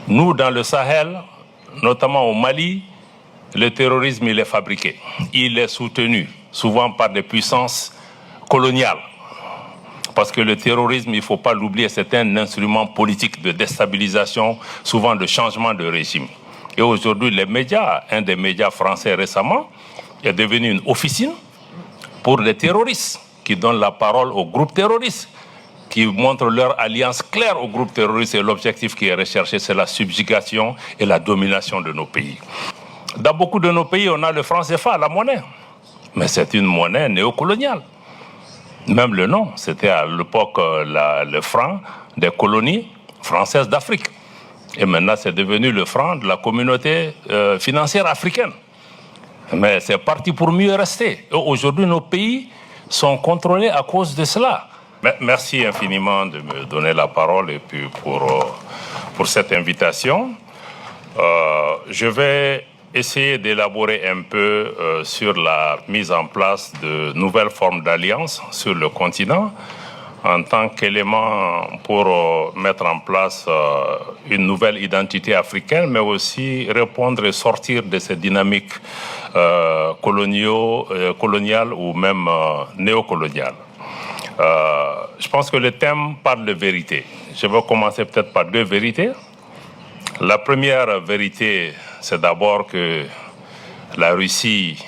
Nous, dans le Sahel, notamment au Mali, le terrorisme, il est fabriqué. Il est soutenu, souvent par des puissances coloniales. Parce que le terrorisme, il ne faut pas l'oublier, c'est un instrument politique de déstabilisation, souvent de changement de régime. Et aujourd'hui, les médias, un des médias français récemment, est devenu une officine pour les terroristes, qui donnent la parole aux groupes terroristes, qui montrent leur alliance claire aux groupes terroristes, et l'objectif qui est recherché, c'est la subjugation et la domination de nos pays. Dans beaucoup de nos pays, on a le franc CFA, la monnaie. Mais c'est une monnaie néocoloniale. Même le nom, c'était à l'époque le franc des colonies françaises d'Afrique. Et maintenant, c'est devenu le franc de la communauté financière africaine. Mais c'est parti pour mieux rester. Et aujourd'hui, nos pays sont contrôlés à cause de cela. Merci infiniment de me donner la parole et puis pour cette invitation. Je vais essayer d'élaborer un peu sur la mise en place de nouvelles formes d'alliances sur le continent en tant qu'élément pour mettre en place une nouvelle identité africaine, mais aussi répondre et sortir de ces dynamiques coloniales ou même néocoloniales. Je pense que le thème parle de vérité. Je vais commencer peut-être par deux vérités. La première vérité, c'est d'abord que la Russie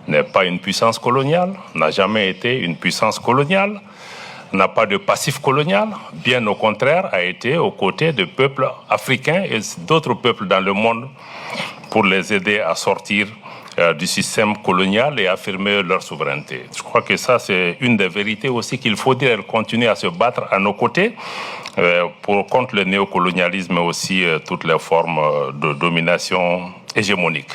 n'est pas une puissance coloniale, n'a jamais été une puissance coloniale, n'a pas de passif colonial, bien au contraire, a été aux côtés de peuples africains et d'autres peuples dans le monde pour les aider à sortir du système colonial et affirmer leur souveraineté. Je crois que ça, c'est une des vérités aussi qu'il faut dire. Elle continue à se battre à nos côtés contre le néocolonialisme et aussi toutes les formes de domination hégémonique.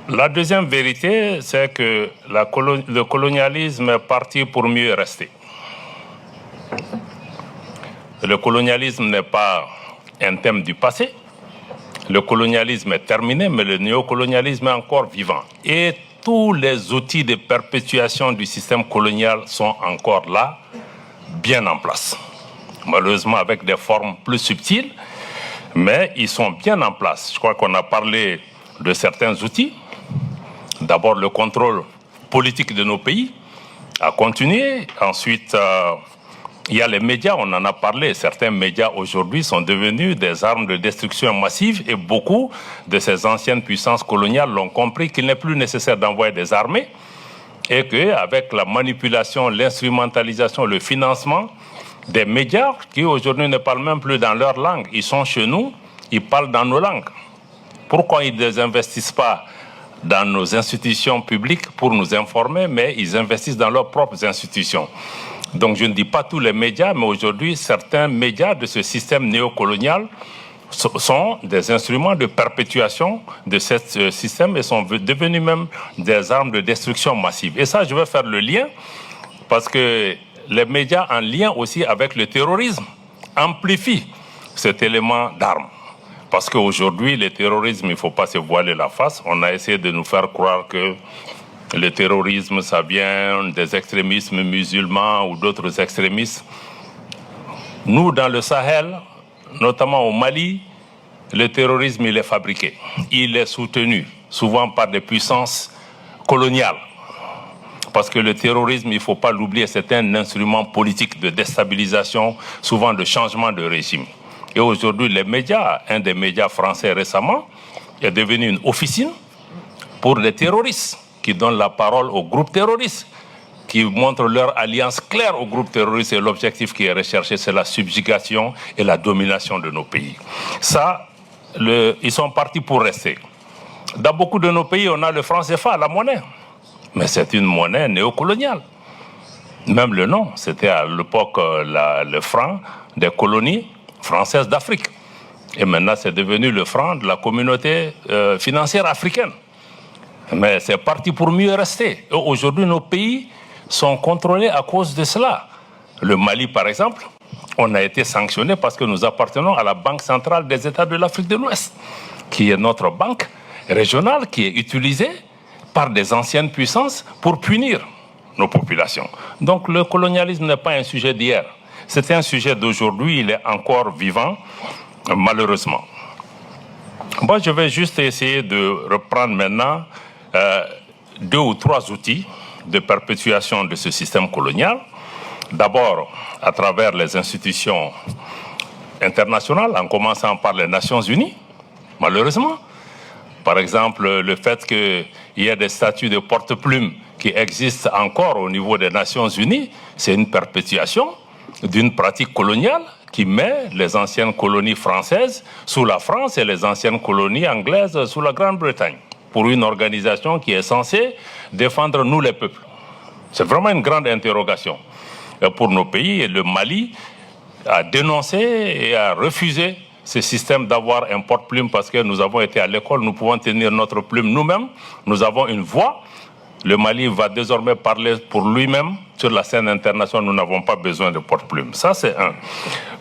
La deuxième vérité, c'est que le colonialisme est parti pour mieux rester. Le colonialisme n'est pas un thème du passé. Le colonialisme est terminé, mais le néocolonialisme est encore vivant. Et tous les outils de perpétuation du système colonial sont encore là, bien en place. Malheureusement avec des formes plus subtiles, mais ils sont bien en place. Je crois qu'on a parlé de certains outils. D'abord, le contrôle politique de nos pays a continué. Ensuite, il y a les médias, on en a parlé. Certains médias aujourd'hui sont devenus des armes de destruction massive et beaucoup de ces anciennes puissances coloniales l'ont compris qu'il n'est plus nécessaire d'envoyer des armées et qu'avec la manipulation, l'instrumentalisation, le financement des médias qui aujourd'hui ne parlent même plus dans leur langue, ils sont chez nous, ils parlent dans nos langues. Pourquoi ils ne investissent pas dans nos institutions publiques pour nous informer, mais ils investissent dans leurs propres institutions? Donc je ne dis pas tous les médias, mais aujourd'hui, certains médias de ce système néocolonial sont des instruments de perpétuation de ce système et sont devenus même des armes de destruction massive. Et ça, je vais faire le lien, parce que les médias en lien aussi avec le terrorisme amplifient cet élément d'arme. Parce qu'aujourd'hui, le terrorisme, il ne faut pas se voiler la face. On a essayé de nous faire croire que le terrorisme, ça vient des extrémismes musulmans ou d'autres extrémistes. Nous, dans le Sahel, notamment au Mali, le terrorisme, il est fabriqué. Il est soutenu, souvent par des puissances coloniales. Parce que le terrorisme, il ne faut pas l'oublier, c'est un instrument politique de déstabilisation, souvent de changement de régime. Et aujourd'hui, les médias, un des médias français récemment, est devenu une officine pour les terroristes, qui donnent la parole aux groupes terroristes, qui montrent leur alliance claire aux groupes terroristes et l'objectif qui est recherché, c'est la subjugation et la domination de nos pays. Ça, ils sont partis pour rester. Dans beaucoup de nos pays, on a le franc CFA, la monnaie. Mais c'est une monnaie néocoloniale. Même le nom, c'était à l'époque le franc des colonies françaises d'Afrique. Et maintenant, c'est devenu le franc de la communauté financière africaine. Mais c'est parti pour mieux rester. Et aujourd'hui, nos pays sont contrôlés à cause de cela. Le Mali, par exemple, on a été sanctionné parce que nous appartenons à la Banque centrale des États de l'Afrique de l'Ouest, qui est notre banque régionale, qui est utilisée par des anciennes puissances pour punir nos populations. Donc le colonialisme n'est pas un sujet d'hier. C'est un sujet d'aujourd'hui, il est encore vivant. malheureusement. Moi, je vais juste essayer de reprendre maintenant 2 ou 3 outils de perpétuation de ce système colonial. D'abord, à travers les institutions internationales, en commençant par les Nations Unies, malheureusement. Par exemple, le fait qu'il y ait des statuts de porte-plume qui existent encore au niveau des Nations Unies, c'est une perpétuation d'une pratique coloniale qui met les anciennes colonies françaises sous la France et les anciennes colonies anglaises sous la Grande-Bretagne, pour une organisation qui est censée défendre nous les peuples. C'est vraiment une grande interrogation pour nos pays, et le Mali a dénoncé et a refusé ce système d'avoir un porte-plume parce que nous avons été à l'école, nous pouvons tenir notre plume nous-mêmes, nous avons une voix. Le Mali va désormais parler pour lui-même sur la scène internationale, nous n'avons pas besoin de porte-plume. Ça, c'est un.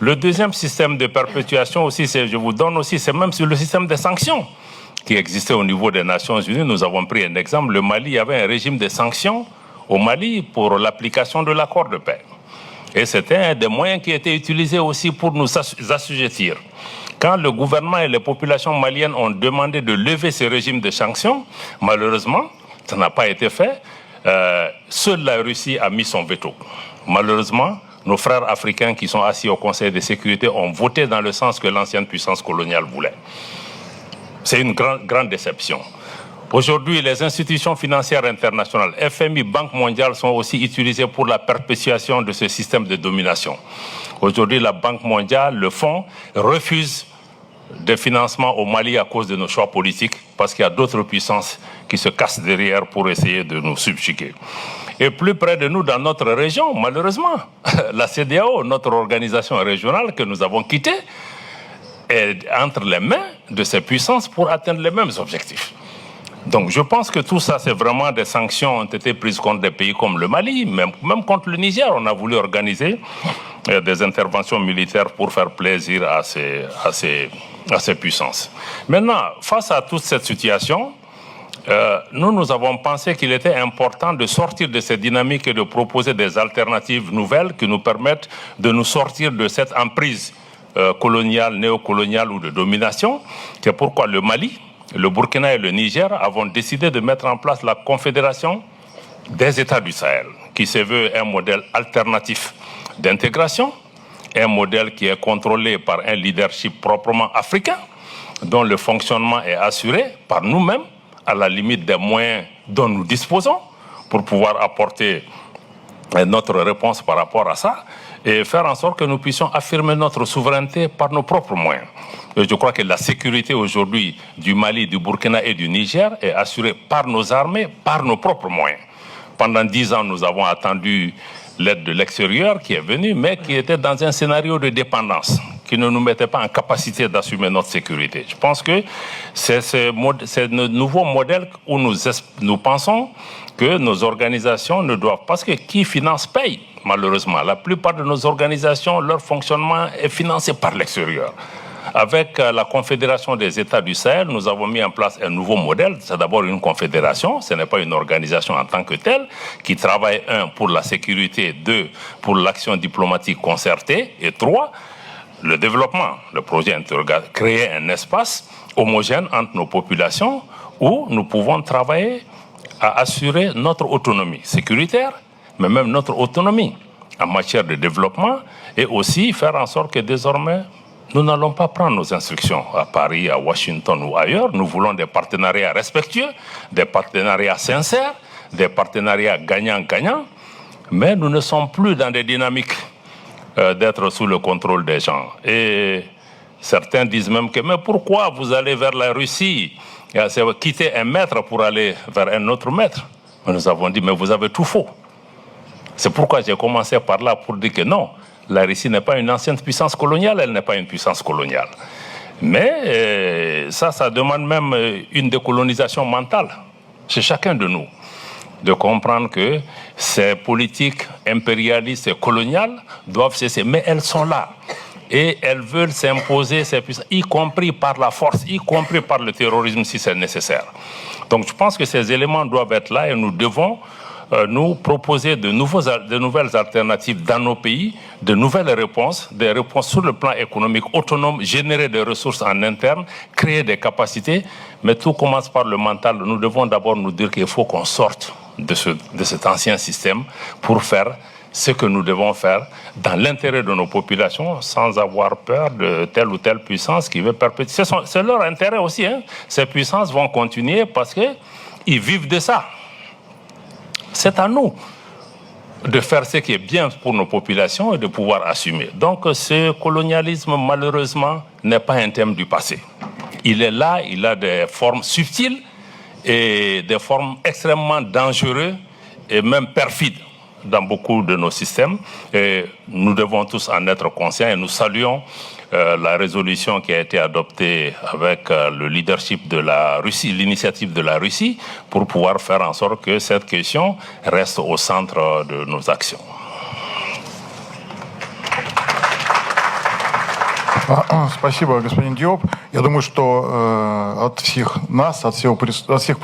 Le deuxième système de perpétuation aussi, je vous donne aussi, c'est même sur le système des sanctions qui existait au niveau des Nations Unies. Nous avons pris un exemple, le Mali avait un régime de sanctions au Mali pour l'application de l'accord de paix. Et c'était un des moyens qui étaient utilisés aussi pour nous assujettir. Quand le gouvernement et les populations maliennes ont demandé de lever ce régime de sanctions, malheureusement, ça n'a pas été fait. Seule la Russie a mis son veto. Malheureusement, nos frères africains qui sont assis au Conseil de sécurité ont voté dans le sens que l'ancienne puissance coloniale voulait. C'est une grande déception. Aujourd'hui, les institutions financières internationales, FMI, Banque mondiale, sont aussi utilisées pour la perpétuation de ce système de domination. Aujourd'hui, la Banque mondiale, le fonds, refuse des financements au Mali à cause de nos choix politiques, parce qu'il y a d'autres puissances qui se cassent derrière pour essayer de nous subjuguer. Et plus près de nous, dans notre région, malheureusement, la CEDEAO, notre organisation régionale que nous avons quittée, est entre les mains de ces puissances pour atteindre les mêmes objectifs. Donc je pense que tout ça, c'est vraiment des sanctions ont été prises contre des pays comme le Mali, même contre le Niger. On a voulu organiser des interventions militaires pour faire plaisir à ces puissances. Maintenant, face à toute cette situation, nous avons pensé qu'il était important de sortir de cette dynamique et de proposer des alternatives nouvelles qui nous permettent de nous sortir de cette emprise coloniale, néocoloniale ou de domination. C'est pourquoi le Mali, le Burkina et le Niger avons décidé de mettre en place la Confédération des États du Sahel, qui se veut un modèle alternatif d'intégration, un modèle qui est contrôlé par un leadership proprement africain, dont le fonctionnement est assuré par nous-mêmes, à la limite des moyens dont nous disposons, pour pouvoir apporter notre réponse par rapport à ça, et faire en sorte que nous puissions affirmer notre souveraineté par nos propres moyens. Et je crois que la sécurité aujourd'hui du Mali, du Burkina et du Niger est assurée par nos armées, par nos propres moyens. Pendant 10 ans, nous avons attendu l'aide de l'extérieur qui est venue, mais qui était dans un scénario de dépendance, qui ne nous mettait pas en capacité d'assumer notre sécurité. Je pense que c'est ce nouveau modèle où nous pensons que nos organisations ne doivent... Parce que qui finance paye, malheureusement. La plupart de nos organisations, leur fonctionnement est financé par l'extérieur. Avec la Confédération des États du Sahel, nous avons mis en place un nouveau modèle. C'est d'abord une confédération, ce n'est pas une organisation en tant que telle, qui travaille, 1, pour la sécurité, 2, pour l'action diplomatique concertée, et 3, le développement. Le projet créer un espace homogène entre nos populations où nous pouvons travailler à assurer notre autonomie sécuritaire, mais même notre autonomie en matière de développement, et aussi faire en sorte que désormais, nous n'allons pas prendre nos instructions à Paris, à Washington ou ailleurs. Nous voulons des partenariats respectueux, des partenariats sincères, des partenariats gagnant-gagnant, mais nous ne sommes plus dans des dynamiques d'être sous le contrôle des gens. Et certains disent même que, mais pourquoi vous allez vers la Russie, quitter un maître pour aller vers un autre maître? Nous avons dit, mais vous avez tout faux. C'est pourquoi j'ai commencé par là pour dire que non, la Russie n'est pas une ancienne puissance coloniale, elle n'est pas une puissance coloniale. Mais ça demande même une décolonisation mentale chez chacun de nous, de comprendre que ces politiques impérialistes et coloniales doivent cesser. Mais elles sont là. Et elles veulent s'imposer ces puissances, y compris par la force, y compris par le terrorisme si c'est nécessaire. Donc je pense que ces éléments doivent être là et nous devons nous proposer de nouvelles alternatives dans nos pays, de nouvelles réponses, des réponses sur le plan économique autonome, générer des ressources en interne, créer des capacités. Mais tout commence par le mental. Nous devons d'abord nous dire qu'il faut qu'on sorte de cet ancien système pour faire ce que nous devons faire dans l'intérêt de nos populations sans avoir peur de telle ou telle puissance qui veut perpétuer. C'est leur intérêt aussi. Hein. Ces puissances vont continuer parce qu'ils vivent de ça. C'est à nous de faire ce qui est bien pour nos populations et de pouvoir assumer. Donc ce colonialisme, malheureusement, n'est pas un thème du passé. Il est là, il a des formes subtiles et des formes extrêmement dangereuses et même perfides dans beaucoup de nos systèmes. Et nous devons tous en être conscients et nous saluons la résolution qui a été adoptée avec le leadership de la Russie, l'initiative de la Russie, pour pouvoir faire en sorte que cette question reste au centre de nos actions. Спасибо, господин Диоп. Я думаю, что от всех нас, от всех присутствующих,